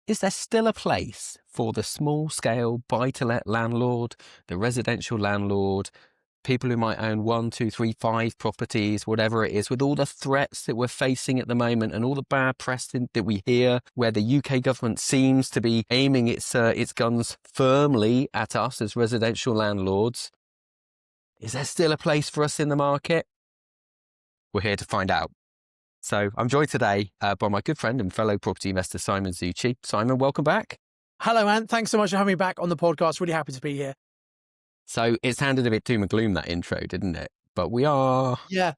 Is there still a place for the small-scale buy-to-let landlord, the residential landlord, people who might own 1, 2, 3, 5 properties, whatever it is, with all the threats that we're facing at the moment and all the bad press that we hear, where the UK government seems to be aiming its guns firmly at us as residential landlords? Is there still a place for us in the market? We're here to find out. So I'm joined today by my good friend and fellow property investor, Simon Zutshi. Simon, welcome back. Hello, Ant. Thanks so much for having me back on the podcast. Really happy to be here. So it sounded a bit doom and gloom, that intro, didn't it? But we are... Yeah.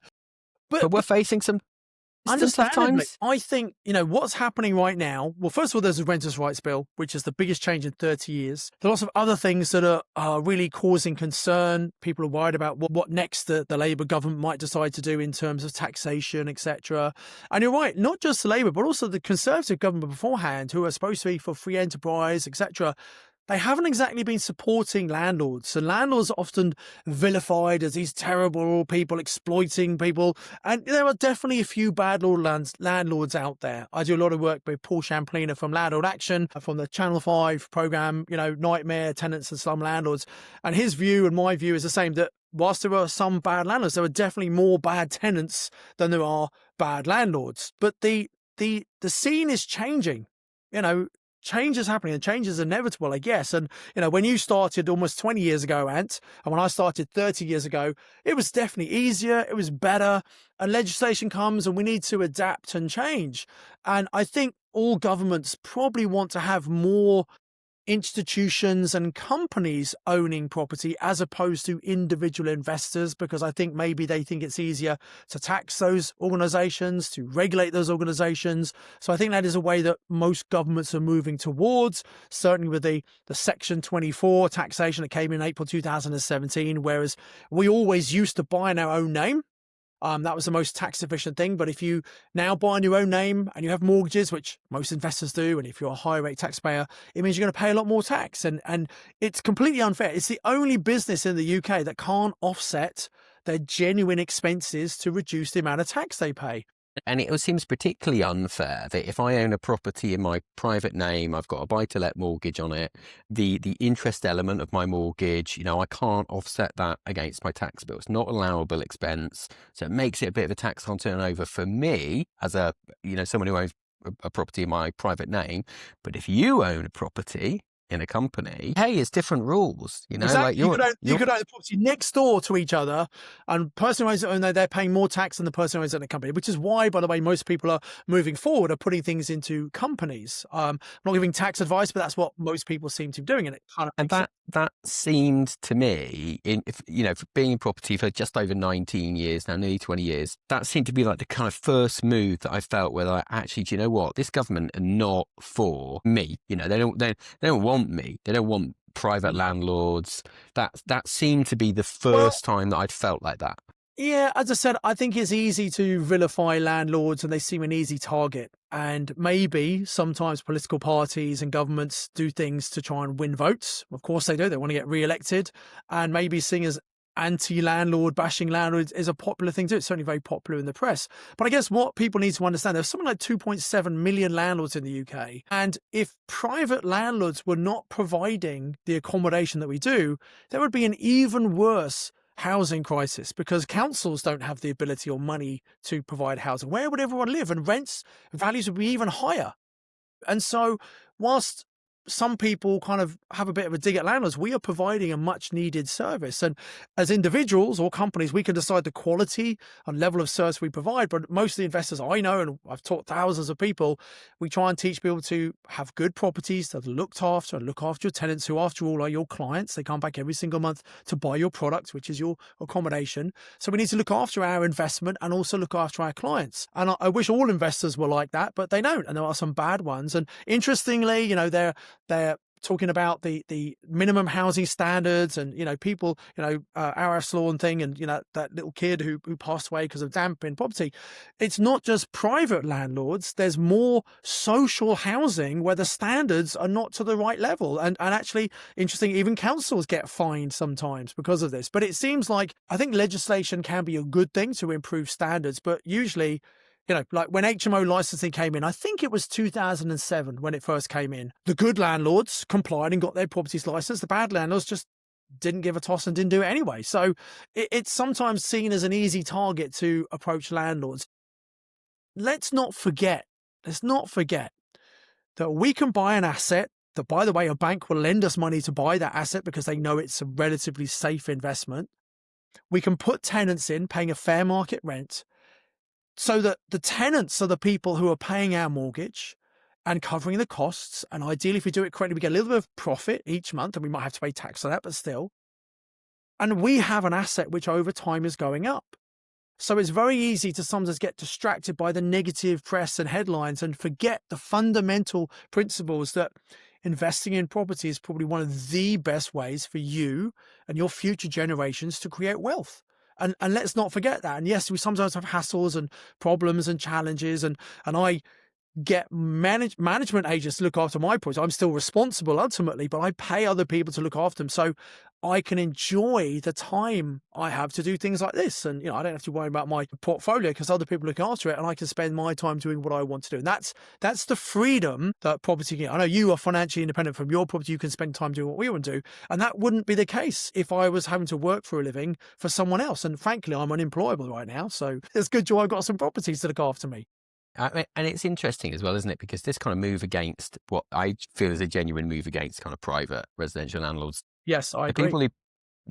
But we're facing some tough Understandably, times. I think, what's happening right now, well, first of all, there's a renters' rights bill, which is the biggest change in 30 years. There are lots of other things that are really causing concern. People are worried about what next the Labour government might decide to do in terms of taxation, etc. And you're right, not just the Labour, but also the Conservative government beforehand, who are supposed to be for free enterprise, etc. They haven't exactly been supporting landlords. And landlords are often vilified as these terrible people exploiting people. And there are definitely a few bad landlords out there. I do a lot of work with Paul Champlina from Landlord Action, from the Channel 5 program, Nightmare, Tenants and Slum Landlords. And his view and my view is the same, that whilst there are some bad landlords, there are definitely more bad tenants than there are bad landlords. But the scene is changing. Change is happening, and change is inevitable, I guess. And, when you started almost 20 years ago, Ant, and when I started 30 years ago, it was definitely easier, it was better, and legislation comes and we need to adapt and change. And I think all governments probably want to have more institutions and companies owning property as opposed to individual investors, because I think maybe they think it's easier to tax those organizations, to regulate those organizations. So I think that is a way that most governments are moving towards, certainly with the Section 24 taxation that came in April 2017, whereas we always used to buy in our own name. That was the most tax efficient thing. But if you now buy in your own name and you have mortgages, which most investors do, and if you're a high rate taxpayer, it means you're going to pay a lot more tax. And it's completely unfair. It's the only business in the UK that can't offset their genuine expenses to reduce the amount of tax they pay. And it seems particularly unfair that if I own a property in my private name, I've got a buy-to-let mortgage on it, the interest element of my mortgage, I can't offset that against my tax bill. It's not allowable expense. So it makes it a bit of a tax on turnover for me as someone who owns a property in my private name. But if you own a property in a company, hey, it's different rules, Exactly. like you could own the property next door to each other, and the person who owns it, they're paying more tax than the person who owns it in a company, which is why, by the way, most people are moving forward, are putting things into companies. I'm not giving tax advice, but that's what most people seem to be doing, and it kind of that seemed to me, for being in property for just over 19 years now, nearly 20 years, that seemed to be like the kind of first move that I felt where I actually, do you know what, this government are not for me. They don't want me. They don't want private landlords. That seemed to be the first time that I'd felt like that. Yeah, as I said, I think it's easy to vilify landlords and they seem an easy target. And maybe sometimes political parties and governments do things to try and win votes. Of course they do. They want to get re-elected. And maybe seeing as anti-landlord, bashing landlords is a popular thing too. It's certainly very popular in the press. But I guess what people need to understand, there's something like 2.7 million landlords in the UK. And if private landlords were not providing the accommodation that we do, there would be an even worse housing crisis, because councils don't have the ability or money to provide housing. Where would everyone live? And rents values would be even higher. And so whilst some people kind of have a bit of a dig at landlords, we are providing a much needed service. And as individuals or companies, we can decide the quality and level of service we provide. But most of the investors I know, and I've taught thousands of people, we try and teach people to have good properties that are looked after and look after your tenants, who after all are your clients. They come back every single month to buy your product, which is your accommodation. So we need to look after our investment and also look after our clients. And I wish all investors were like that, but they don't. And there are some bad ones. And interestingly, they're talking about the minimum housing standards and, people, Araf's law and thing, and, that little kid who passed away because of damp in property. It's not just private landlords. There's more social housing where the standards are not to the right level. And actually, interesting, even councils get fined sometimes because of this. But it seems like, I think legislation can be a good thing to improve standards, but usually Like when HMO licensing came in, I think it was 2007 when it first came in. The good landlords complied and got their properties licensed. The bad landlords just didn't give a toss and didn't do it anyway. So it's sometimes seen as an easy target to approach landlords. Let's not forget that we can buy an asset that, by the way, a bank will lend us money to buy that asset because they know it's a relatively safe investment. We can put tenants in paying a fair market rent so that the tenants are the people who are paying our mortgage and covering the costs. And ideally, if we do it correctly, we get a little bit of profit each month, and we might have to pay tax on that, but still. And we have an asset which over time is going up. So it's very easy to sometimes get distracted by the negative press and headlines and forget the fundamental principles that investing in property is probably one of the best ways for you and your future generations to create wealth. And let's not forget that. And yes, we sometimes have hassles and problems and challenges. And I get management agents to look after my projects. I'm still responsible ultimately, but I pay other people to look after them. So I can enjoy the time I have to do things like this. And, I don't have to worry about my portfolio because other people look after it, and I can spend my time doing what I want to do. And that's the freedom that property can. I know you are financially independent from your property. You can spend time doing what we want to do. And that wouldn't be the case if I was having to work for a living for someone else. And frankly, I'm unemployable right now. So it's good job I've got some properties to look after me. And it's interesting as well, isn't it? Because this kind of move against what I feel is a genuine move against kind of private residential landlords. Yes, I The agree.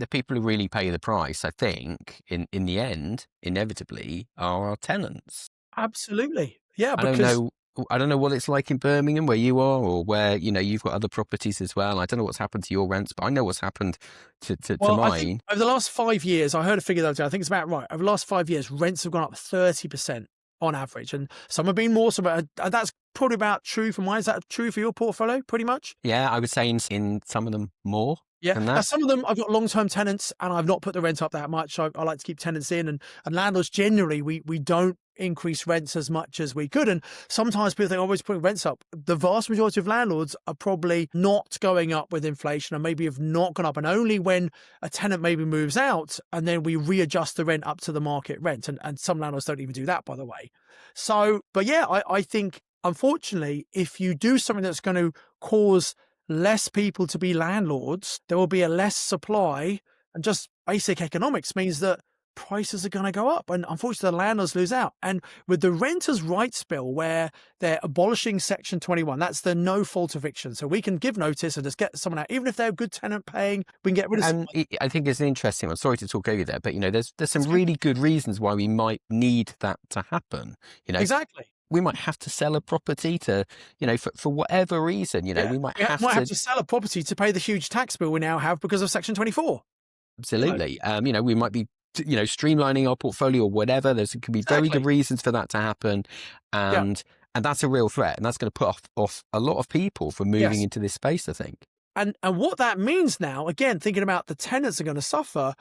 people who really pay the price, I think, in the end, inevitably, are our tenants. Absolutely. Yeah, I don't because know. I don't know what it's like in Birmingham where you are, or where you've got other properties as well. I don't know what's happened to your rents, but I know what's happened to I think mine. over the last 5 years, I heard a figure the other day, I think it's about right. Over the last 5 years, rents have gone up 30% on average, and some have been more. That's probably about true for mine. Is that true for your portfolio? Pretty much. Yeah, I would say in some of them more Yeah. than Now, that. some of them I've got long-term tenants, and I've not put the rent up that much. I like to keep tenants in, and landlords generally we don't increase rents as much as we could. And sometimes people think, always putting rents up. The vast majority of landlords are probably not going up with inflation, and maybe have not gone up. And only when a tenant maybe moves out, and then we readjust the rent up to the market rent. And some landlords don't even do that, by the way. So, but yeah, I think unfortunately, if you do something that's going to cause less people to be landlords, there will be a less supply, and just basic economics means that prices are going to go up, and unfortunately the landlords lose out. And with the renters' rights bill, where they're abolishing section 21, that's the no fault eviction, so we can give notice and just get someone out, even if they're a good tenant paying, we can get rid of someone. And I think it's an interesting one. Sorry to talk over you there, but there's some That's really good reasons why we might need that to happen. exactly. We might have to sell a property to, for whatever reason, Yeah. we might We have might have to. to sell a property to pay the huge tax bill we now have because of section 24. Absolutely. We might be, streamlining our portfolio or whatever. There could be very Exactly. good reasons for that to happen. Yeah. And that's a real threat. And that's going to put off a lot of people from moving Yes. into this space, I think. And what that means now, again, thinking about the tenants are going to suffer.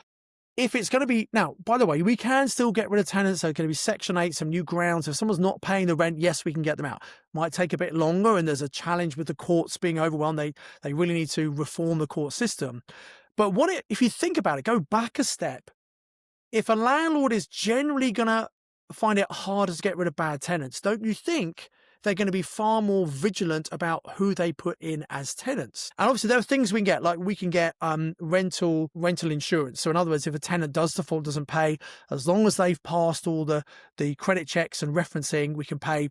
If it's going to be, now, by the way, we can still get rid of tenants. So it's going to be Section 8, some new grounds. If someone's not paying the rent, yes, we can get them out. Might take a bit longer, and there's a challenge with the courts being overwhelmed. They really need to reform the court system. But if you think about it, go back a step. If a landlord is generally going to find it harder to get rid of bad tenants, don't you think they're going to be far more vigilant about who they put in as tenants? And obviously there are things we can get, like we can get rental insurance. So in other words, if a tenant does default, doesn't pay, as long as they've passed all the credit checks and referencing, we can pay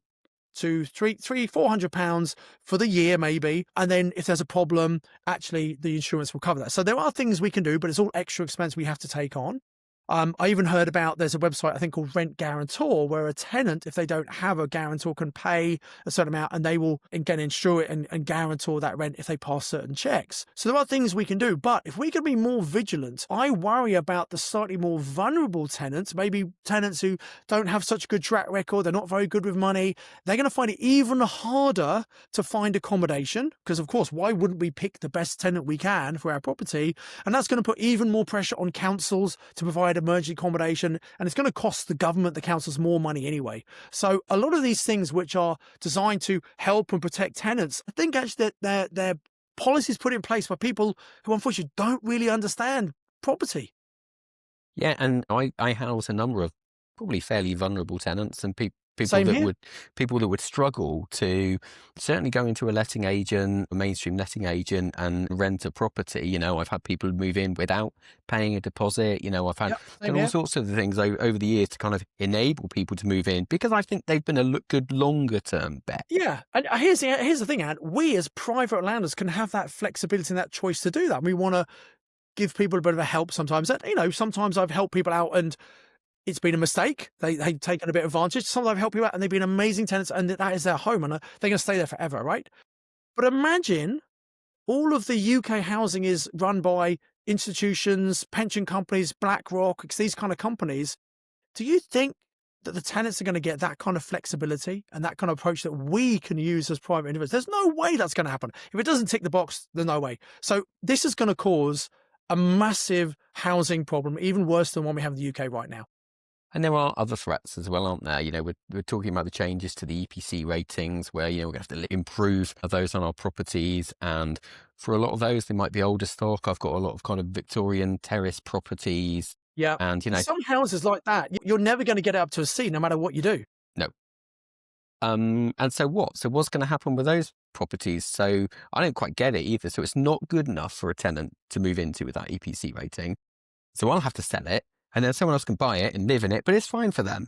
£400 for the year maybe, and then if there's a problem, actually the insurance will cover that. So there are things we can do, but it's all extra expense we have to take on. I even heard about, there's a website I think called Rent Guarantor, where a tenant, if they don't have a guarantor, can pay a certain amount, and they will again insure it and guarantor that rent if they pass certain checks. So there are things we can do, but if we can be more vigilant, I worry about the slightly more vulnerable tenants, maybe tenants who don't have such a good track record, they're not very good with money. They're going to find it even harder to find accommodation, because of course, why wouldn't we pick the best tenant we can for our property? And that's going to put even more pressure on councils to provide emergency accommodation, and it's going to cost the government, the councils, more money anyway. So a lot of these things which are designed to help and protect tenants, I think actually that they're policies put in place by people who unfortunately don't really understand property. Yeah, and I house a number of probably fairly vulnerable tenants, and People Same that here. would people that would struggle to certainly go into a letting agent, a mainstream letting agent, and rent a property. I've had people move in without paying a deposit. I've Yep, done same all here. sorts of things over the years to kind of enable people to move in because I think they've been a good longer term bet. Yeah, and here's the thing, Anne. We as private landlords can have that flexibility and that choice to do that. We want to give people a bit of a help sometimes. And, sometimes I've helped people out and it's been a mistake. They've taken a bit of advantage. Sometimes I've helped people out and they've been amazing tenants and that is their home and they're going to stay there forever, right? But imagine all of the UK housing is run by institutions, pension companies, BlackRock, it's these kind of companies. Do you think that the tenants are going to get that kind of flexibility and that kind of approach that we can use as private individuals? There's no way that's going to happen. If it doesn't tick the box, there's no way. So this is going to cause a massive housing problem, even worse than one we have in the UK right now. And there are other threats as well, aren't there? We're talking about the changes to the EPC ratings where, we're going to have to improve those on our properties. And for a lot of those, they might be older stock. I've got a lot of kind of Victorian terrace properties. Yeah. And, Some houses like that, you're never going to get it up to a C no matter what you do. no. And so what? So what's going to happen with those properties? So I don't quite get it either. So it's not good enough for a tenant to move into with that EPC rating. So I'll have to sell it. And then someone else can buy it and live in it, but it's fine for them.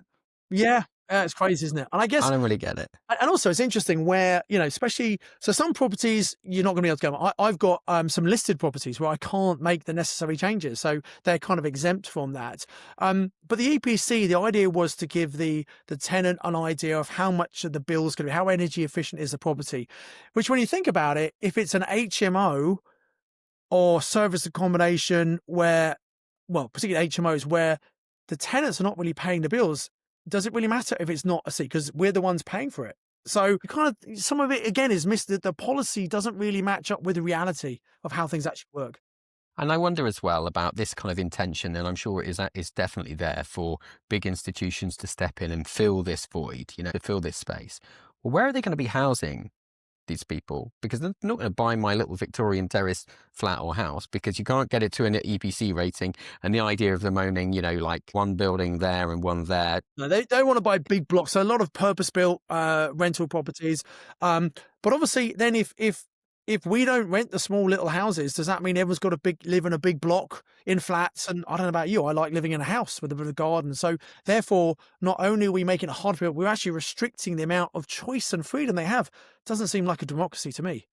Yeah. It's crazy, isn't it? And I guess, I don't really get it. and also it's interesting where, especially, so some properties you're not going to be able to go. I've got some listed properties where I can't make the necessary changes. So they're kind of exempt from that. But the EPC, the idea was to give the tenant an idea of how much of the bill is going to be, how energy efficient is the property, which when you think about it, if it's an HMO or service accommodation where, well, particularly HMOs where the tenants are not really paying the bills, does it really matter if it's not a C? Because we're the ones paying for it. So some of it again is missed. That the policy doesn't really match up with the reality of how things actually work. And I wonder as well about this kind of intention, and I'm sure it is definitely there for big institutions to step in and fill this void, to fill this space. Well, where are they going to be housing these people? Because they're not going to buy my little Victorian terrace flat or house because you can't get it to an EPC rating. And the idea of them owning, like one building there and one there. No, they don't want to buy big blocks. So a lot of purpose-built rental properties. But obviously, then if we don't rent the small little houses, does that mean everyone's got to live in a big block in flats? And I don't know about you, I like living in a house with a bit of garden. So therefore, not only are we making it hard for people, we're actually restricting the amount of choice and freedom they have. Doesn't seem like a democracy to me.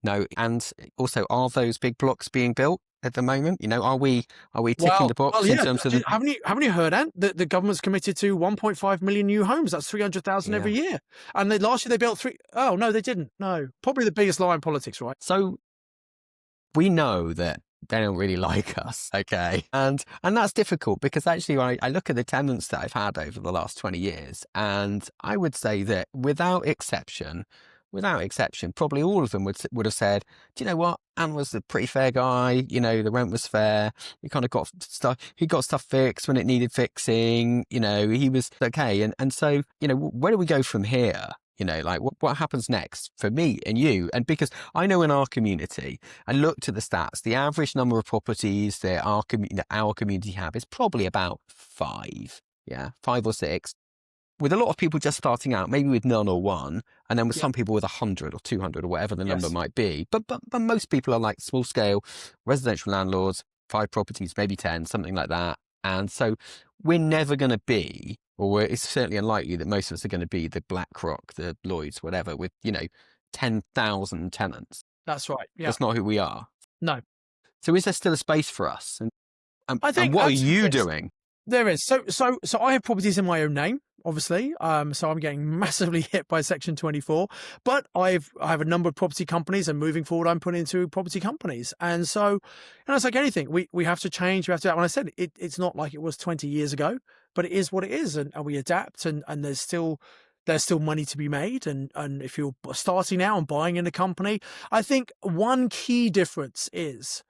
No, and also, are those big blocks being built at the moment? Are we ticking the box in terms of haven't you heard, Ant, that the government's committed to 1.5 million new homes? That's 300,000 every year. And last year they built oh no, they didn't. No, probably the biggest lie in politics, right? So we know that they don't really like us, okay? And that's difficult because actually I look at the tenants that I've had over the last 20 years and I would say that without exception, probably all of them would have said, do you know what? Anne was a pretty fair guy. The rent was fair. He kind of got stuff. He got stuff fixed when it needed fixing. He was okay. And so, where do we go from here? What happens next for me and you? And because I know in our community, I looked at the stats, the average number of properties that our community have is probably about 5. Yeah, 5 or 6. With a lot of people just starting out, maybe with none or one, and then with some people with 100 or 200 or whatever the number might be. But most people are like small scale residential landlords, 5 properties, maybe 10, something like that. And so we're never going to be, or it's certainly unlikely that most of us are going to be the BlackRock, the Lloyds, whatever, with 10,000 tenants. That's right. Yeah, that's not who we are. No. So is there still a space for us? And I think, and what are you doing? There is. So I have properties in my own name, obviously. So I'm getting massively hit by Section 24. But I have a number of property companies, and moving forward, I'm putting into property companies. And so, it's like anything. We have to change. We have to. When I said it's not like it was 20 years ago, but it is what it is, and we adapt. And there's still money to be made. And if you're starting now and buying in a company, I think one key difference is,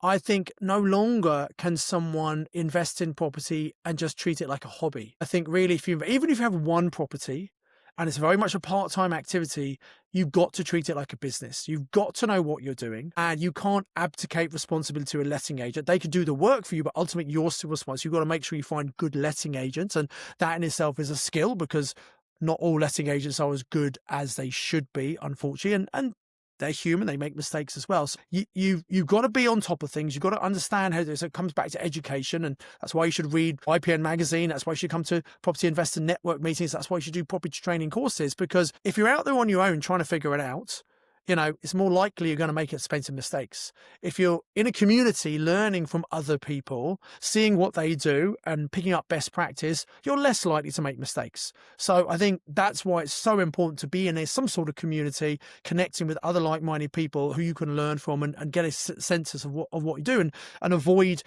I think no longer can someone invest in property and just treat it like a hobby. I think really, even if you have one property and it's very much a part-time activity, you've got to treat it like a business. You've got to know what you're doing, and you can't abdicate responsibility to a letting agent. They can do the work for you, but ultimately you're still responsible. You've got to make sure you find good letting agents, and that in itself is a skill, because not all letting agents are as good as they should be, unfortunately, and they're human, they make mistakes as well. So you've got to be on top of things. You've got to understand how this. It comes back to education, and that's why you should read YPN magazine. That's why you should come to property investor network meetings. That's why you should do property training courses, because if you're out there on your own trying to figure it out, it's more likely you're going to make expensive mistakes. If you're in a community learning from other people, seeing what they do and picking up best practice, you're less likely to make mistakes. So I think that's why it's so important to be in some sort of community, connecting with other like-minded people who you can learn from and get a sense of what you do, and avoid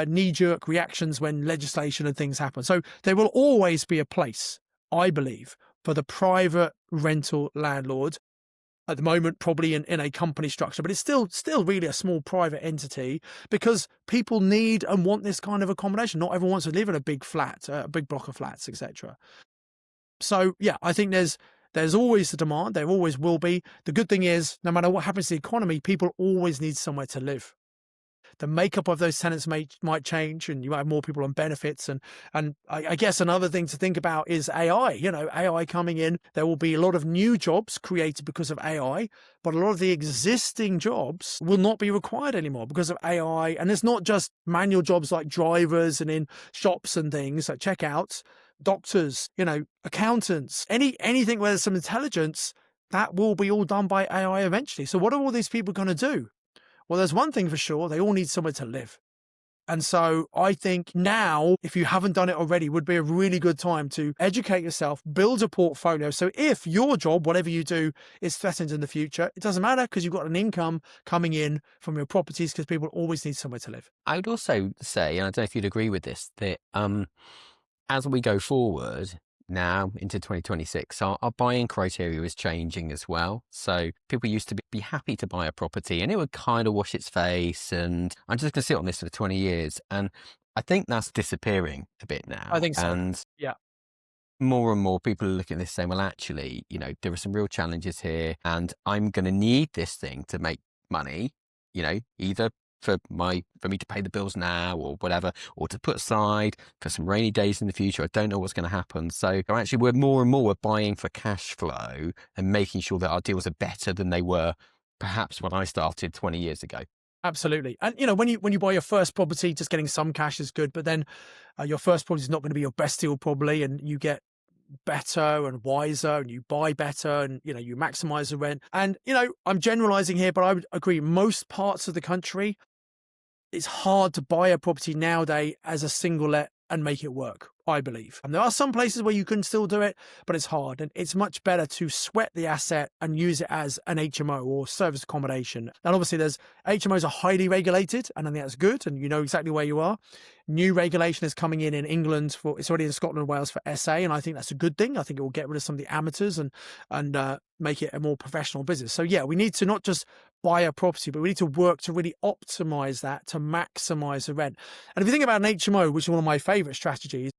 knee-jerk reactions when legislation and things happen. So there will always be a place, I believe, for the private rental landlord. At the moment, probably in a company structure, but it's still really a small private entity, because people need and want this kind of accommodation. Not everyone wants to live in a big flat, a big block of flats, etc. So yeah, I think there's always the demand. There always will be. The good thing is, no matter what happens to the economy, people always need somewhere to live. The makeup of those tenants might change, and you might have more people on benefits. And I guess another thing to think about is AI. AI coming in. There will be a lot of new jobs created because of AI, but a lot of the existing jobs will not be required anymore because of AI. And it's not just manual jobs like drivers and in shops and things like checkouts, doctors, accountants, anything where there's some intelligence, that will be all done by AI eventually. So what are all these people going to do? Well, there's one thing for sure, they all need somewhere to live. And so I think now, if you haven't done it already, would be a really good time to educate yourself, build a portfolio. So if your job, whatever you do, is threatened in the future, it doesn't matter, because you've got an income coming in from your properties, because people always need somewhere to live. I would also say, and I don't know if you'd agree with this, that as we go forward now into 2026, our buying criteria is changing as well. So people used to be happy to buy a property and it would kind of wash its face, and I'm just going to sit on this for 20 years. And I think that's disappearing a bit now. I think so. And yeah. More and more people are looking at this saying, well, actually, there are some real challenges here, and I'm going to need this thing to make money, either for me to pay the bills now or whatever, or to put aside for some rainy days in the future. I don't know what's going to happen. So actually, we're more and more buying for cash flow and making sure that our deals are better than they were perhaps when I started 20 years ago. Absolutely. And when you buy your first property, just getting some cash is good, but then your first property is not going to be your best deal probably, and you get better and wiser, and you buy better, and you maximize the rent. And I'm generalizing here, but I would agree, most parts of the country, it's hard to buy a property nowadays as a single let and make it work, I believe. And there are some places where you can still do it, but it's hard. And it's much better to sweat the asset and use it as an HMO or service accommodation. And obviously HMOs are highly regulated, and I think that's good. And you know exactly where you are. New regulation is coming in England it's already in Scotland and Wales for SA. And I think that's a good thing. I think it will get rid of some of the amateurs and make it a more professional business. So yeah, we need to not just buy a property, but we need to work to really optimize that to maximize the rent. And if you think about an HMO, which is one of my favorite strategies,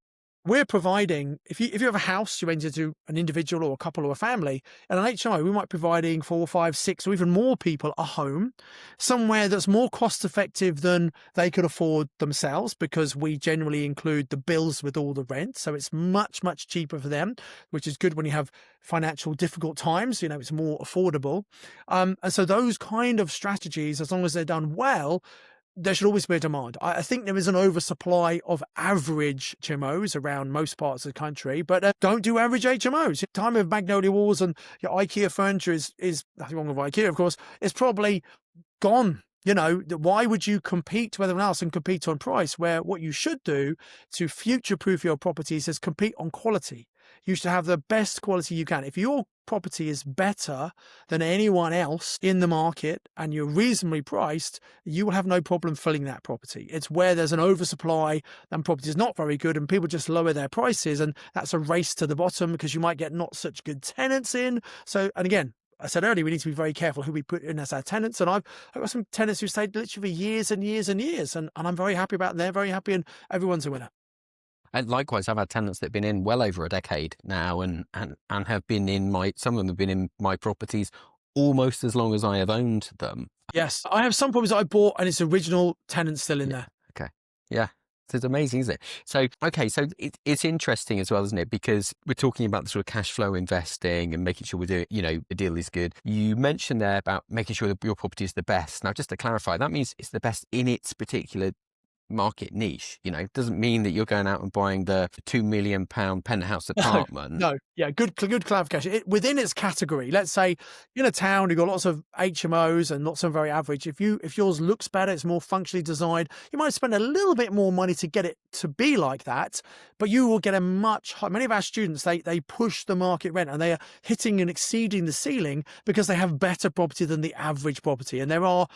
we're providing, if you have a house, you rent it to an individual or a couple or a family, and an HMO, we might be providing 4, 5, 6, or even more people a home, somewhere that's more cost effective than they could afford themselves, because we generally include the bills with all the rent. So it's much, much cheaper for them, which is good when you have financial difficult times, it's more affordable. And so those kind of strategies, as long as they're done well, there should always be a demand. I think there is an oversupply of average HMOs around most parts of the country, but don't do average HMOs. Time of magnolia walls and your IKEA furniture is nothing wrong with IKEA, of course, it's probably gone. Why would you compete with everyone else and compete on price, where what you should do to future-proof your properties is compete on quality. You should have the best quality you can. If your property is better than anyone else in the market and you're reasonably priced, you will have no problem filling that property. It's where there's an oversupply and property is not very good and people just lower their prices, and that's a race to the bottom because you might get not such good tenants in. So, and again, I said earlier, we need to be very careful who we put in as our tenants. And I've got some tenants who stayed literally for years and years and years. And I'm very happy about it. They're very happy and everyone's a winner. And likewise, I've had tenants that have been in well over a decade now and have been in some of them have been in my properties almost as long as I have owned them. Yes. I have some properties I bought and it's original tenants still in there. Okay. Yeah. It's amazing, isn't it? So, okay, so it's interesting as well, isn't it? Because we're talking about the sort of cash flow investing and making sure we're doing, the deal is good. You mentioned there about making sure that your property is the best. Now, just to clarify, that means it's the best in its particular market niche. It doesn't mean that you're going out and buying the £2 million penthouse No, apartment. no. Yeah, good clarification. Within its category, let's say in a town, you've got lots of HMOs and lots of very average. If yours looks better, it's more functionally designed, you might spend a little bit more money to get it to be like that, but you will get a much higher. Many of our students, they push the market rent and they are hitting and exceeding the ceiling because they have better property than the average property. And there are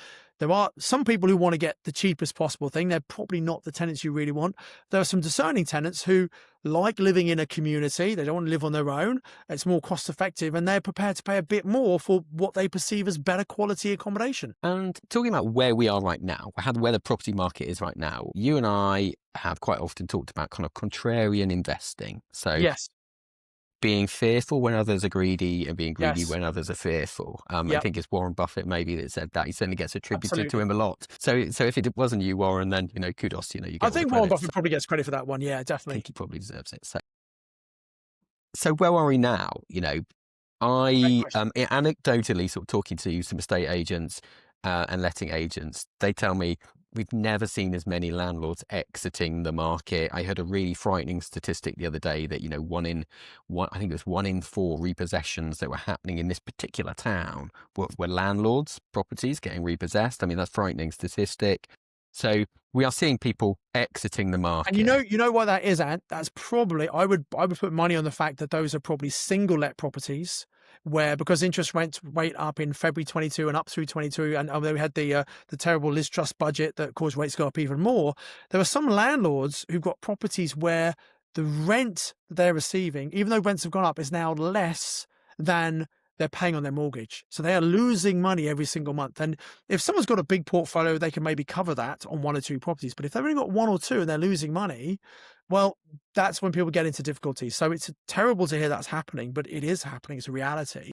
some people who want to get the cheapest possible thing. They're probably not the tenants you really want. There are some discerning tenants who like living in a community. They don't want to live on their own. It's more cost effective and they're prepared to pay a bit more for what they perceive as better quality accommodation. And talking about where we are right now, where the property market is right now, you and I have quite often talked about kind of contrarian investing. So Yes. being fearful when others are greedy and being greedy Yes. when others are fearful. I Yep. think it's Warren Buffett maybe that said that. He certainly gets attributed to Absolutely. him a lot. So if it wasn't you, Warren, then, kudos, you get I all the think Warren credit. Buffett probably gets credit for that one. Yeah, I definitely. think he probably deserves it. So where are we now? Great I question. anecdotally sort of talking to some estate agents and letting agents, they tell me we've never seen as many landlords exiting the market. I heard a really frightening statistic the other day that I think it was 1 in 4 repossessions that were happening in this particular town were landlords' properties getting repossessed. I mean, that's a frightening statistic. So we are seeing people exiting the market. And you know why that is, Ant? That's probably I would put money on the fact that those are probably single let properties where, because interest went up in February 22 and up through 22, and we had the terrible Liz Truss budget that caused rates to go up even more. There are some landlords who've got properties where the rent they're receiving, even though rents have gone up, is now less than they're paying on their mortgage. So they are losing money every single month. And if someone's got a big portfolio, they can maybe cover that on 1 or 2 properties. But if they've only got 1 or 2 and they're losing money, well, that's when people get into difficulty. So it's terrible to hear that's happening, but it is happening. It's a reality.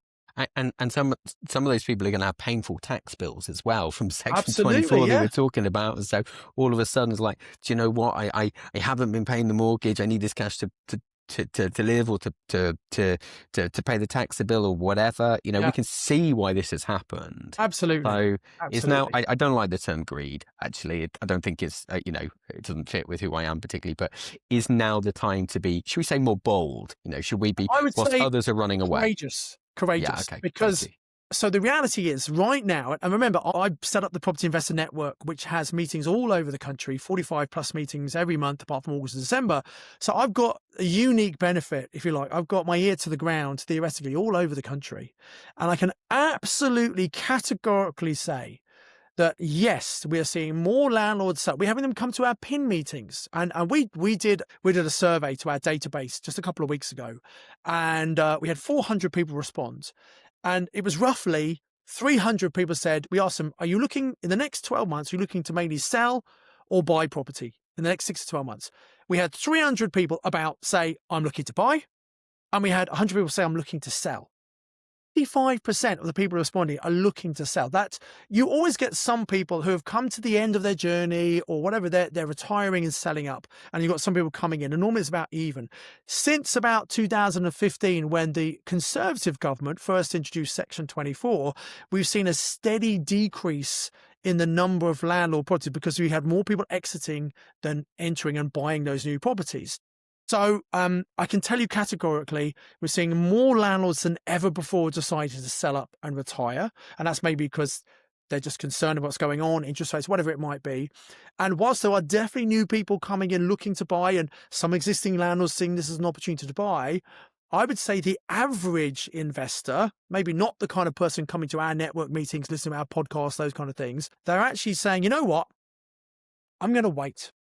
And some of those people are going to have painful tax bills as well from Section Absolutely, 24 that yeah. we're talking about. And so all of a sudden it's like, do you know what? I haven't been paying the mortgage. I need this cash to live or to pay the tax bill or whatever. We Yeah. can see why this has happened. Absolutely. So it's now, Absolutely. I don't like the term greed, actually. I don't think it's, it doesn't fit with who I am particularly, but is now the time to be, should we say more bold? Should we be, I would whilst say others are running away? Courageous. Yeah, okay. Because so the reality is right now, and remember, I set up the Property Investor Network, which has meetings all over the country, 45 plus meetings every month, apart from August and December. So I've got a unique benefit, if you like. I've got my ear to the ground, theoretically, all over the country. And I can absolutely categorically say that, yes, we are seeing more landlords. We're having them come to our PIN meetings. And we did a survey to our database just a couple of weeks ago. And we had 400 people respond. And it was roughly 300 people said, we asked them, are you looking in the next 12 months, are you looking to mainly sell or buy property in the next 6 to 12 months? We had 300 people say, I'm looking to buy. And we had 100 people say, I'm looking to sell. 55% of the people responding are looking to sell. That you always get some people who have come to the end of their journey or whatever, they're retiring and selling up, and you've got some people coming in, and normally it's about even. Since about 2015, when the Conservative government first introduced Section 24, we've seen a steady decrease in the number of landlord properties because we had more people exiting than entering and buying those new properties. So I can tell you categorically, we're seeing more landlords than ever before deciding to sell up and retire. And that's maybe because they're just concerned about what's going on, interest rates, whatever it might be. And whilst there are definitely new people coming in looking to buy and some existing landlords seeing this as an opportunity to buy, I would say the average investor, maybe not the kind of person coming to our network meetings, listening to our podcasts, those kind of things, they're actually saying, you know what, I'm going to wait.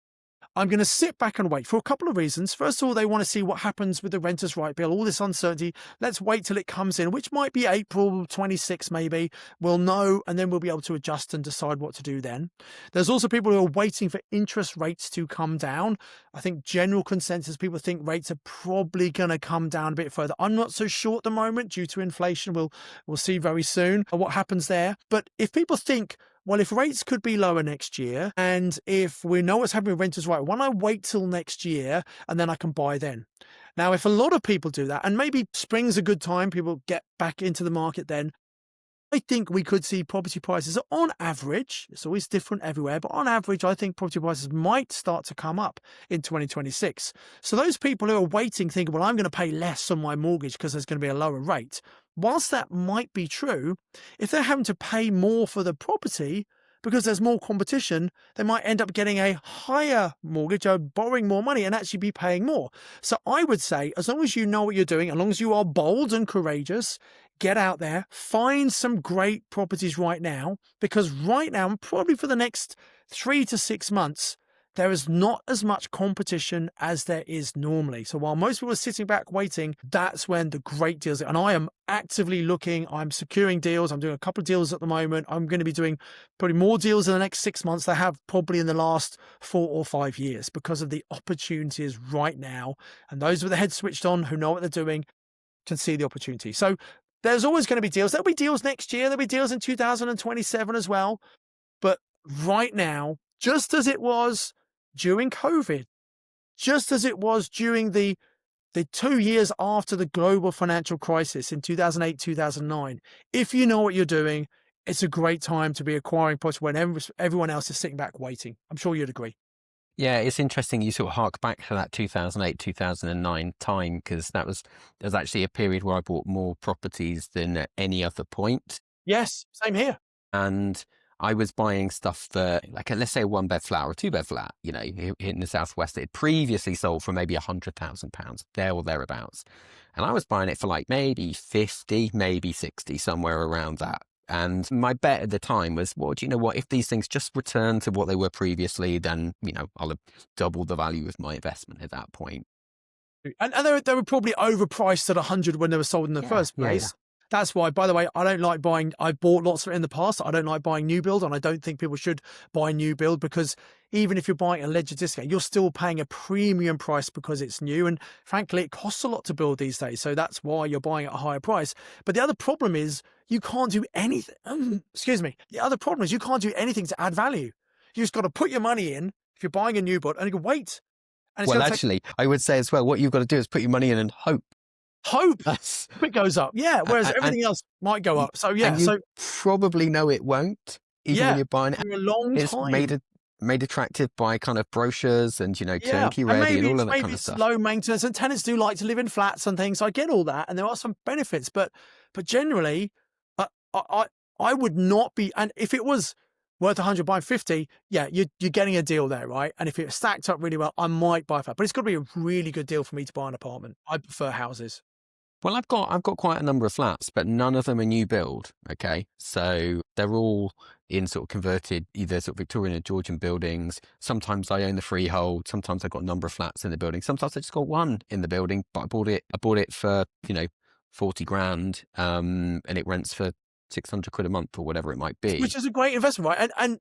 I'm going to sit back and wait for a couple of reasons. First of all, they want to see what happens with the Renters' Right Bill, all this uncertainty. Let's wait till it comes in, which might be April 26 maybe. We'll know, and then we'll be able to adjust and decide what to do then. There's also people who are waiting for interest rates to come down. I think general consensus, people think rates are probably going to come down a bit further. I'm not so sure at the moment due to inflation. We'll see very soon what happens there. But if people think, well, if rates could be lower next year, and if we know what's happening with renters' right, why don't I wait till next year and then I can buy then? Now, if a lot of people do that, and maybe spring's a good time, people get back into the market then, I think we could see property prices on average, it's always different everywhere, but on average, I think property prices might start to come up in 2026. So those people who are waiting, thinking, well, I'm going to pay less on my mortgage because there's going to be a lower rate. Whilst that might be true, if they're having to pay more for the property because there's more competition, they might end up getting a higher mortgage or borrowing more money and actually be paying more. So I would say, as long as you know what you're doing, as long as you are bold and courageous, get out there, find some great properties right now, because right now, probably for the next 3 to 6 months, there is not as much competition as there is normally. So while most people are sitting back waiting, that's when the great deals are. And I am actively looking, I'm securing deals. I'm doing a couple of deals at the moment. I'm going to be doing probably more deals in the next 6 months than I have probably in the last 4 or 5 years because of the opportunities right now. And those with the head switched on who know what they're doing can see the opportunity. So there's always going to be deals. There'll be deals next year. There'll be deals in 2027 as well. But right now, just as it was during COVID, just as it was during the 2 years after the global financial crisis in 2008, 2009, if you know what you're doing, it's a great time to be acquiring property when everyone else is sitting back waiting. I'm sure you'd agree. Yeah, it's interesting you sort of hark back to that 2008, 2009 time, because there's actually a period where I bought more properties than at any other point. Yes, same here. And I was buying stuff for, like, let's say a 1-bed flat or a 2-bed flat, in the Southwest. It had previously sold for maybe £100,000, there or thereabouts. And I was buying it for like maybe 50, maybe 60, somewhere around that. And my bet at the time was, well, do you know what? If these things just return to what they were previously, then, I'll have doubled the value of my investment at that point. And they were probably overpriced at 100 when they were sold in the first place. Yeah. That's why, by the way, I don't like buying. I bought lots of it in the past. I don't like buying new build, and I don't think people should buy new build because even if you're buying a alleged discount, you're still paying a premium price because it's new. And frankly, it costs a lot to build these days. So that's why you're buying at a higher price. But the other problem is you can't do anything. Excuse me. The other problem is you can't do anything to add value. You just got to put your money in if you're buying a new build and you can wait. And well, actually, I would say as well, what you've got to do is put your money in and hope. It goes up. Yeah. Whereas everything else might go up. So yeah. And you probably know it won't, even when you're buying it. For a long time. It's made attractive by kind of brochures and, turnkey ready and all of that kind of stuff. Low maintenance, and tenants do like to live in flats and things. So I get all that. And there are some benefits, but generally, I would not be, and if it was worth 100, buying 50, yeah, you're getting a deal there, right? And if it stacked up really well, I might buy a flat, but it's got to be a really good deal for me to buy an apartment. I prefer houses. Well, I've got quite a number of flats, but none of them are new build. Okay, so they're all in sort of converted, either sort of Victorian or Georgian buildings. Sometimes I own the freehold. Sometimes I've got a number of flats in the building. Sometimes I just got one in the building, but I bought it for 40 grand, and it rents for 600 quid a month or whatever it might be, which is a great investment, right? And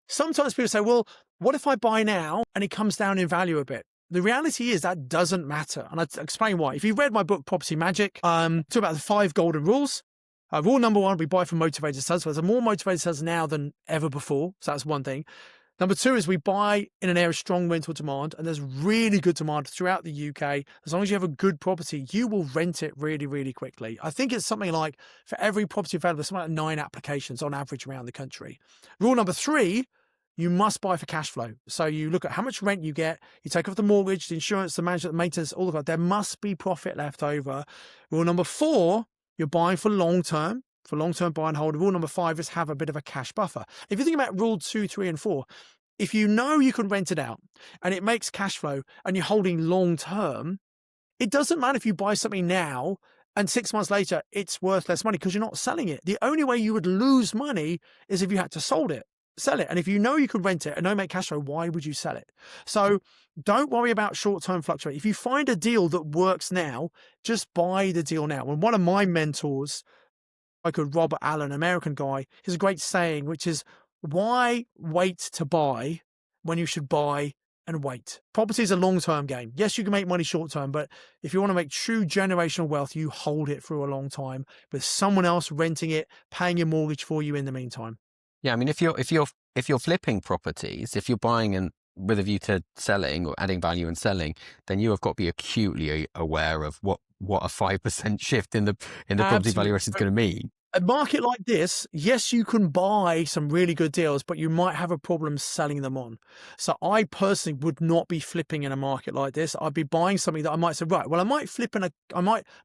sometimes people say, well, what if I buy now and it comes down in value a bit? The reality is that doesn't matter. And I'll explain why. If you've read my book, Property Magic, talk about the 5 golden rules. Rule number 1, we buy from motivated sellers. So there's more motivated sellers now than ever before. So that's one thing. Number 2 is we buy in an area of strong rental demand, and there's really good demand throughout the UK. As long as you have a good property, you will rent it really, really quickly. I think it's something like for every property available, something like 9 applications on average around the country. Rule number 3, you must buy for cash flow. So you look at how much rent you get, you take off the mortgage, the insurance, the management, the maintenance, all of that. There must be profit left over. Rule number 4, you're buying for long-term buy and hold. Rule number 5 is have a bit of a cash buffer. If you think about rule 2, 3, and 4, if you know you can rent it out and it makes cash flow and you're holding long-term, it doesn't matter if you buy something now and 6 months later, it's worth less money because you're not selling it. The only way you would lose money is if you had to sell it. And if you know you could rent it and don't make cash flow, why would you sell it? So don't worry about short-term fluctuation. If you find a deal that works now, just buy the deal now. And one of my mentors, like a Robert Allen, American guy, has a great saying, which is, why wait to buy when you should buy and wait? Property is a long-term game. Yes, you can make money short-term, but if you want to make true generational wealth, you hold it for a long time with someone else renting it, paying your mortgage for you in the meantime. Yeah, I mean, if you're flipping properties, if you're buying and with a view to selling or adding value and selling, then you have got to be acutely aware of what a 5% shift in the property Absolutely. valuation is going to mean. A market like this, yes, you can buy some really good deals, but you might have a problem selling them on. So I personally would not be flipping in a market like this. I'd be buying something that I might say, right, well, I might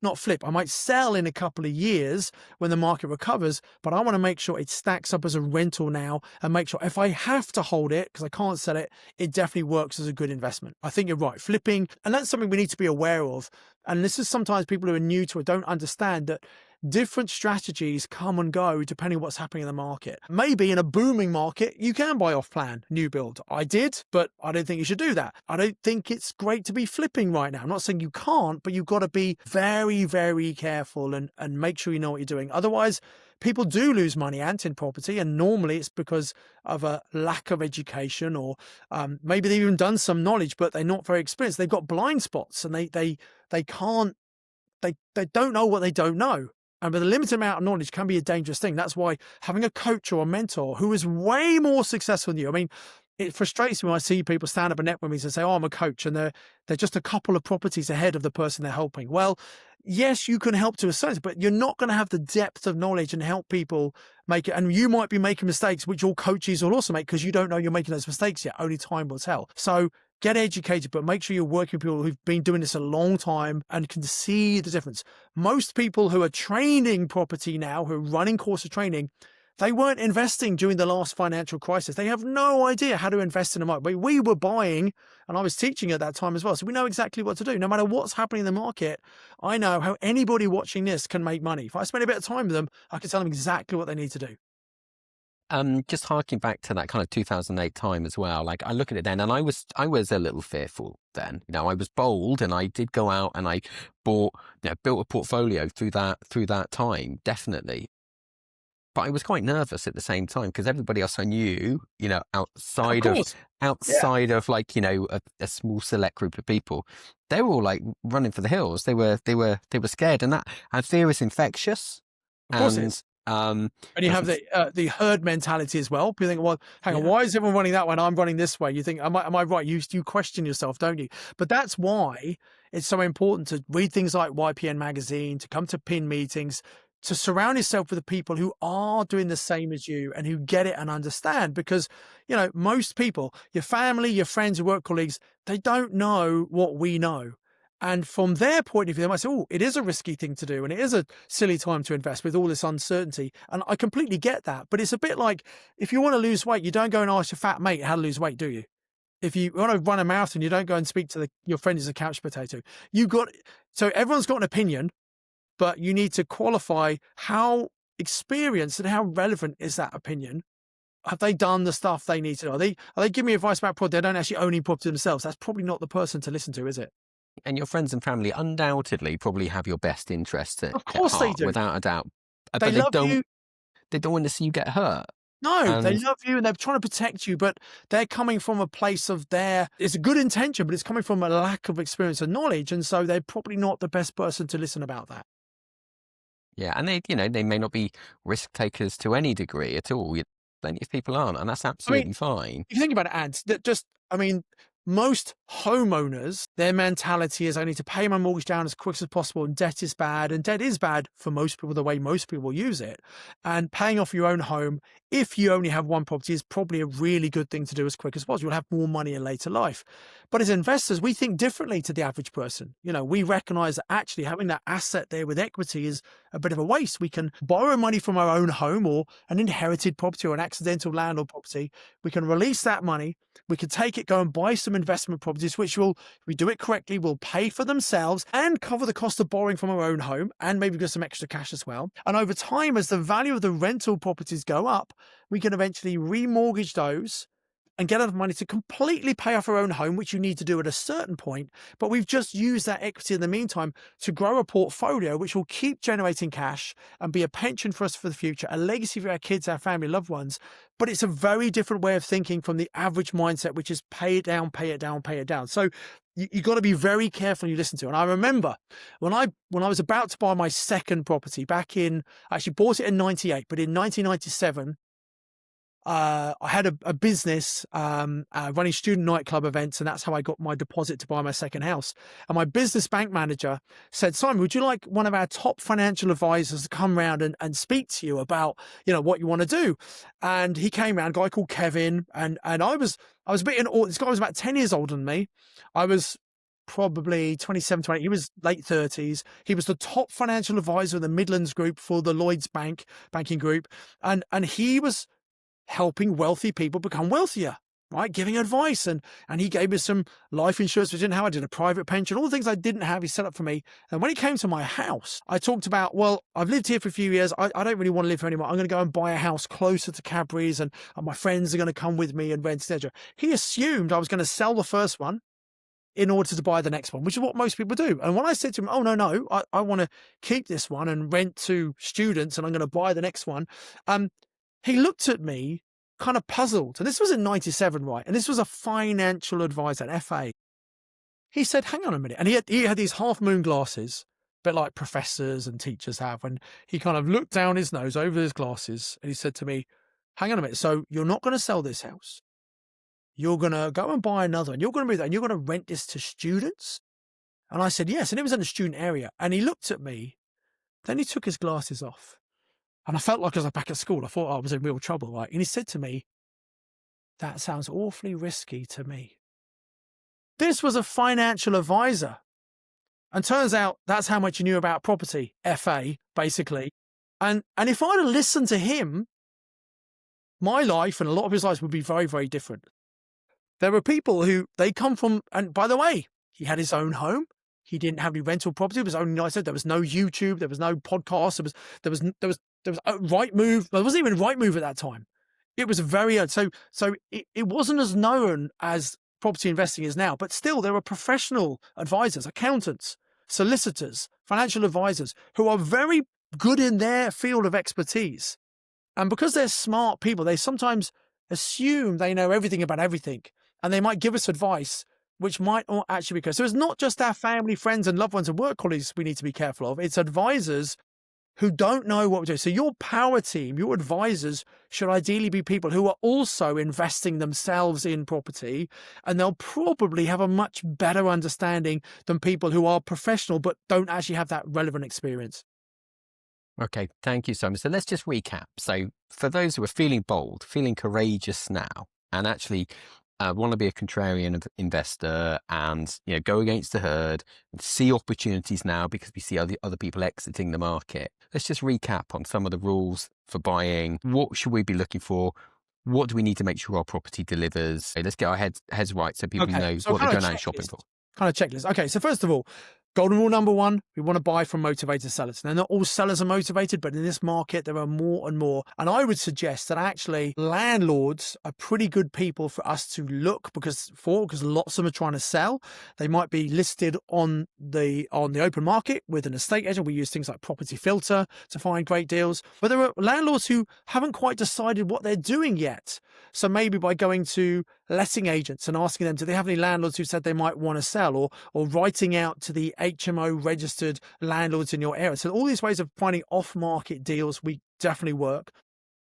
not flip, I might sell in a couple of years when the market recovers, but I want to make sure it stacks up as a rental now and make sure if I have to hold it because I can't sell it, it definitely works as a good investment. I think you're right. Flipping, and that's something we need to be aware of. And this is sometimes people who are new to it don't understand that different strategies come and go depending on what's happening in the market. Maybe in a booming market, you can buy off plan, new build. I did, but I don't think you should do that. I don't think it's great to be flipping right now. I'm not saying you can't, but you've got to be very, very careful and make sure you know what you're doing. Otherwise, people do lose money in property, and normally it's because of a lack of education, or maybe they've even done some knowledge, but they're not very experienced. They've got blind spots, and they can't, they don't know what they don't know. And with a limited amount of knowledge can be a dangerous thing. That's why having a coach or a mentor who is way more successful than you. I mean, it frustrates me when I see people stand up and network meetings and say, "Oh, I'm a coach," and they're just a couple of properties ahead of the person they're helping. Well, yes, you can help to a certain, but you're not going to have the depth of knowledge and help people make it. And you might be making mistakes, which all coaches will also make because you don't know you're making those mistakes yet. Only time will tell. So get educated, but make sure you're working with people who've been doing this a long time and can see the difference. Most people who are training property now, who are running course of training, they weren't investing during the last financial crisis. They have no idea how to invest in a market. We were buying, and I was teaching at that time as well. So we know exactly what to do. No matter what's happening in the market, I know how anybody watching this can make money. If I spend a bit of time with them, I can tell them exactly what they need to do. Just harking back to that kind of 2008 time as well. Like I look at it then, and I was a little fearful then. You know, I was bold, and I did go out and I built a portfolio through that time, definitely. But I was quite nervous at the same time because everybody else I knew, Of course. Yeah. outside of like, a small select group of people, they were all like running for the hills. They were scared, and fear is infectious. Of course it is. And And you I have think, the herd mentality as well. People think, well, hang on, yeah, why is everyone running that way and I'm running this way? You think, am I right? You question yourself, don't you? But that's why it's so important to read things like YPN magazine, to come to PIN meetings, to surround yourself with the people who are doing the same as you and who get it and understand. Because, most people, your family, your friends, your work colleagues, they don't know what we know. And from their point of view, they might say, oh, it is a risky thing to do. And it is a silly time to invest with all this uncertainty. And I completely get that. But it's a bit like if you want to lose weight, you don't go and ask your fat mate how to lose weight, do you? If you want to run a marathon, you don't go and speak to your friend who's a couch potato. So everyone's got an opinion, but you need to qualify how experienced and how relevant is that opinion. Have they done the stuff they need to do? Are they giving me advice about property? They don't actually own any property themselves. That's probably not the person to listen to, is it? and your friends and family undoubtedly probably have your best interests at Of course they heart, do. without a doubt. They But love you. they don't want to see you get hurt. No, they And love you and they're trying to protect you, but they're coming from a place of it's a good intention, but it's coming from a lack of experience and knowledge. And so they're probably not the best person to listen about that. yeah, and they may not be risk takers to any degree at all. Plenty of people aren't, and that's I mean, absolutely fine. if you think about it, ads that most homeowners, their mentality is I need to pay my mortgage down as quick as possible, and debt is bad. And debt is bad for most people, the way most people use it. And paying off your own home, if you only have one property, is probably a really good thing to do as quick as possible. You'll have more money in later life. But as investors, we think differently to the average person. We recognize that actually having that asset there with equity is a bit of a waste. We can borrow money from our own home or an inherited property or an accidental landlord property. We can release that money. We can take it, go and buy some investment properties, which will, if we do it correctly, will pay for themselves and cover the cost of borrowing from our own home and maybe get some extra cash as well. And over time, as the value of the rental properties go up, we can eventually remortgage those and get enough money to completely pay off our own home, which you need to do at a certain point. But we've just used that equity in the meantime to grow a portfolio, which will keep generating cash and be a pension for us for the future, a legacy for our kids, our family, loved ones. But it's a very different way of thinking from the average mindset, which is pay it down, pay it down, pay it down. So you got to be very careful when you listen to. And I remember when I was about to buy my second property I actually bought it in 98, but in 1997, I had a business running student nightclub events, and that's how I got my deposit to buy my second house. And my business bank manager said, Simon, would you like one of our top financial advisors to come round and speak to you about, what you want to do? And he came round, a guy called Kevin, and I was a bit in awe. This guy was about 10 years older than me. I was probably 27, 28. He was late 30s. He was the top financial advisor of the Midlands group for the Lloyds banking group. And he was helping wealthy people become wealthier, right? Giving advice. And he gave me some life insurance, which I didn't have. I did a private pension, all the things I didn't have, he set up for me. And when he came to my house, I talked about, well, I've lived here for a few years. I don't really want to live here anymore. I'm going to go and buy a house closer to Cadbury's, and my friends are going to come with me and rent, etc. He assumed I was going to sell the first one in order to buy the next one, which is what most people do. And when I said to him, oh, no, I want to keep this one and rent to students, and I'm going to buy the next one, he looked at me kind of puzzled. And this was in 97, right? And this was a financial advisor, an FA. He said, hang on a minute. And he had these half moon glasses, a bit like professors and teachers have. And he kind of looked down his nose over his glasses, and he said to me, hang on a minute. So you're not going to sell this house. You're going to go and buy another, and you're going to be there, and you're going to rent this to students? And I said, yes. And it was in a student area. And he looked at me. Then he took his glasses off. And I felt like I was back at school. I thought I was in real trouble, right? And he said to me, that sounds awfully risky to me. This was a financial advisor. And turns out that's how much he knew about property, FA, basically. And if I'd have listened to him, my life and a lot of his lives would be very, very different. There were people who, they come from, and by the way, he had his own home. He didn't have any rental property. It was only, I said, there was no YouTube. There was no podcast. There was Rightmove. There wasn't even Rightmove at that time. It was very, so it wasn't as known as property investing is now, but still there were professional advisors, accountants, solicitors, financial advisors who are very good in their field of expertise. And because they're smart people, they sometimes assume they know everything about everything, and they might give us advice which might not actually be correct. So it's not just our family, friends, and loved ones and work colleagues we need to be careful of. It's advisors who don't know what we're doing. So your power team, your advisors, should ideally be people who are also investing themselves in property, and they'll probably have a much better understanding than people who are professional but don't actually have that relevant experience. Okay, thank you, Simon. So let's just recap. So for those who are feeling bold, feeling courageous now, and actually want to be a contrarian investor and go against the herd and see opportunities now because we see other people exiting the market. Let's just recap on some of the rules for buying. What should we be looking for? What do we need to make sure our property delivers? So let's get our heads right so people know what they're going out shopping for. Kind of checklist. Okay, so first of all, golden rule number one, we want to buy from motivated sellers. Now, not all sellers are motivated, but in this market, there are more and more. And I would suggest that actually landlords are pretty good people for us to look because lots of them are trying to sell. They might be listed on the open market with an estate agent. We use things like Property Filter to find great deals. But there are landlords who haven't quite decided what they're doing yet. So maybe by going to letting agents and asking them, do they have any landlords who said they might want to sell, or writing out to the HMO registered landlords in your area. So all these ways of finding off-market deals, we definitely work.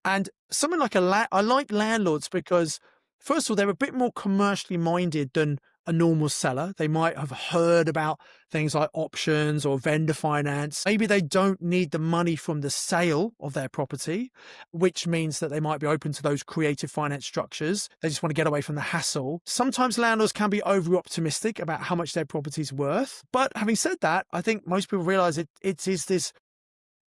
And something like I like landlords because, first of all, they're a bit more commercially minded than a normal seller. They might have heard about things like options or vendor finance. Maybe they don't need the money from the sale of their property, which means that they might be open to those creative finance structures. They just want to get away from the hassle. Sometimes landlords can be over optimistic about how much their property's worth. But having said that, I think most people realize it is this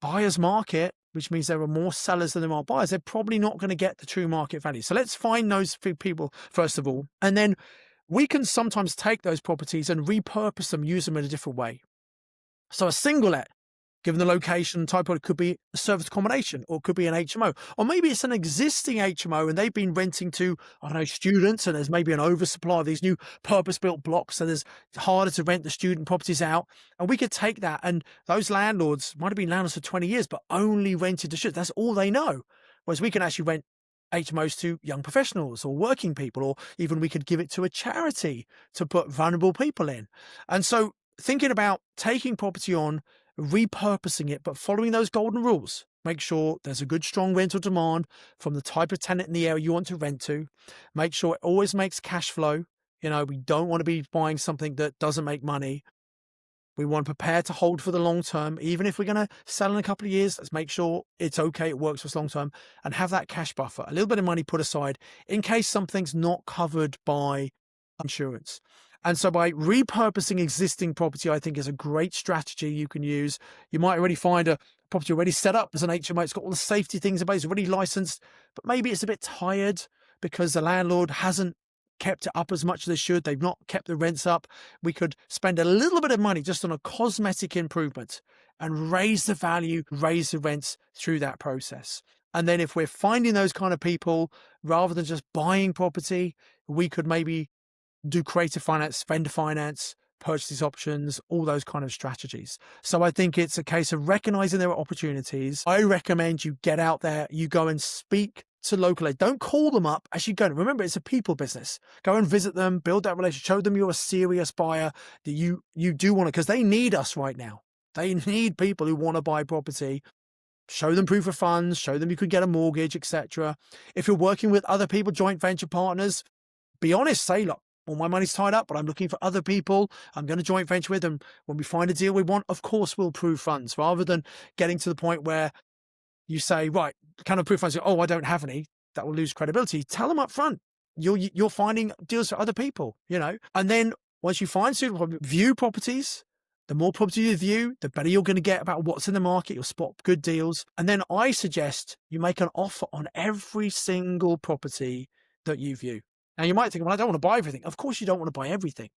buyer's market, which means there are more sellers than there are buyers. They're probably not going to get the true market value. So let's find those people first of all, and then we can sometimes take those properties and repurpose them, use them in a different way. So a single let, given the location type, it could be a service accommodation, or it could be an HMO, or maybe it's an existing HMO and they've been renting to, students, and there's maybe an oversupply of these new purpose-built blocks, so it's harder to rent the student properties out. And we could take that, and those landlords might have been landlords for 20 years, but only rented to students. That's all they know. Whereas we can actually rent HMOs to young professionals or working people, or even we could give it to a charity to put vulnerable people in. And so thinking about taking property on repurposing it, but following those golden rules. Make sure there's a good, strong rental demand from the type of tenant in the area you want to rent to. Make sure it always makes cash flow. We don't want to be buying something that doesn't make money. We want to prepare to hold for the long term. Even if we're going to sell in a couple of years, let's make sure it's okay, it works for us long term, and have that cash buffer, a little bit of money put aside in case something's not covered by insurance. And so by repurposing existing property, I think is a great strategy you can use. You might already find a property already set up as an HMO. It's got all the safety things in place, it's already licensed, but maybe it's a bit tired because the landlord hasn't kept it up as much as they should. They've not kept the rents up. We could spend a little bit of money just on a cosmetic improvement and raise the value, raise the rents through that process. And then if we're finding those kind of people, rather than just buying property, we could maybe do creative finance, vendor finance, purchase options, all those kind of strategies. So I think it's a case of recognizing there are opportunities. I recommend you get out there, you go and speak to local aid. Don't call them up as you go. Remember, it's a people business. Go and visit them, build that relationship, show them you're a serious buyer, that you do want to, because they need us right now. They need people who want to buy property. Show them proof of funds, show them you could get a mortgage, etc. If you're working with other people, joint venture partners, be honest, say, look, all my money's tied up, but I'm looking for other people I'm going to joint venture with. And when we find a deal we want, of course, we'll prove funds, rather than getting to the point where you say, right, kind of proof funds, oh, I don't have any. That will lose credibility. Tell them up front. You're finding deals for other people, and then once you find suitable, view properties. The more property you view, the better you're going to get about what's in the market. You'll spot good deals. And then I suggest you make an offer on every single property that you view. Now, you might think, well, I don't want to buy everything. Of course, you don't want to buy everything.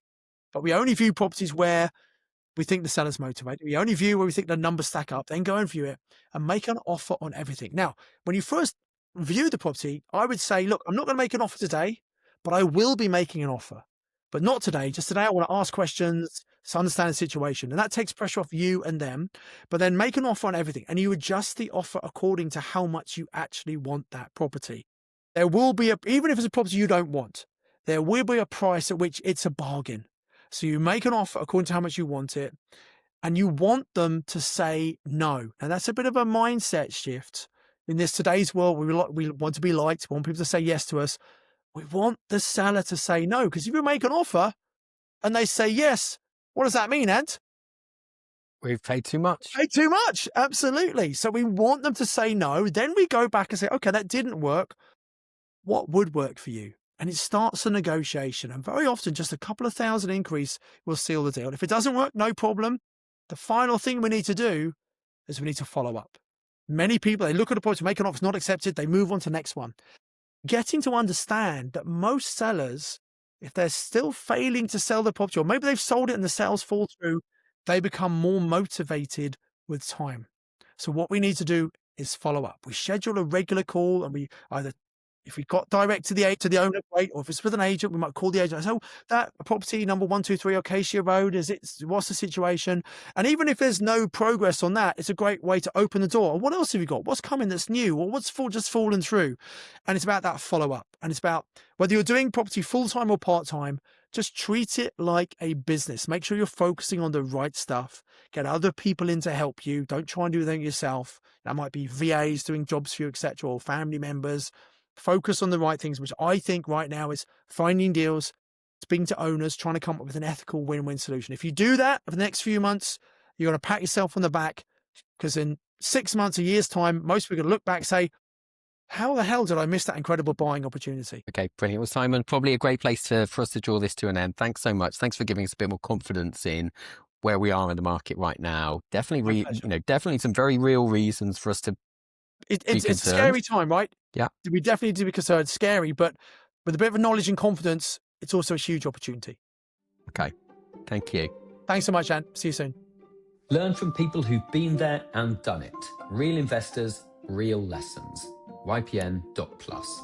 But we only view properties where we think the seller's motivated. We only view where we think the numbers stack up. Then go and view it and make an offer on everything. Now, when you first view the property, I would say, look, I'm not going to make an offer today, but I will be making an offer. But not today. Just today, I want to ask questions to understand the situation. And that takes pressure off you and them. But then make an offer on everything. And you adjust the offer according to how much you actually want that property. There will be, even if it's a property you don't want, there will be a price at which it's a bargain. So you make an offer according to how much you want it. And you want them to say no. And that's a bit of a mindset shift. In this today's world, we want to be liked. We want people to say yes to us. We want the seller to say no, because if you make an offer and they say yes, what does that mean, Ant? We've paid too much. Paid too much, absolutely. So we want them to say no. Then we go back and say, okay, that didn't work. What would work for you? And it starts a negotiation. And very often, just a couple of thousand increase will seal the deal. If it doesn't work, no problem. The final thing we need to do is we need to follow up. Many people, they look at a property, make an offer, it's not accepted, they move on to the next one. Getting to understand that most sellers, if they're still failing to sell the property, or maybe they've sold it and the sales fall through, they become more motivated with time. So what we need to do is follow up. We schedule a regular call, and we either, if we got direct to the owner, great, or if it's with an agent, we might call the agent and say, oh, that property number 123 Acacia Road, what's the situation? And even if there's no progress on that, it's a great way to open the door. What else have you got? What's coming that's new? Or what's just fallen through? And it's about that follow-up. And it's about whether you're doing property full-time or part-time, just treat it like a business. Make sure you're focusing on the right stuff. Get other people in to help you. Don't try and do anything yourself. That might be VAs doing jobs for you, etc., or family members. Focus on the right things, which I think right now is finding deals, speaking to owners, trying to come up with an ethical win-win solution. If you do that for the next few months, you're going to pat yourself on the back, because in 6 months, a year's time, most people are going to look back and say, how the hell did I miss that incredible buying opportunity? Okay, brilliant. Well, Simon, probably a great place for us to draw this to an end. Thanks so much. Thanks for giving us a bit more confidence in where we are in the market right now. Definitely, definitely some very real reasons for us to It's a scary time, right? Yeah. We definitely need to be concerned. Scary, but with a bit of knowledge and confidence, it's also a huge opportunity. Okay. Thank you. Thanks so much, Anne. See you soon. Learn from people who've been there and done it. Real investors, real lessons. ypn.plus.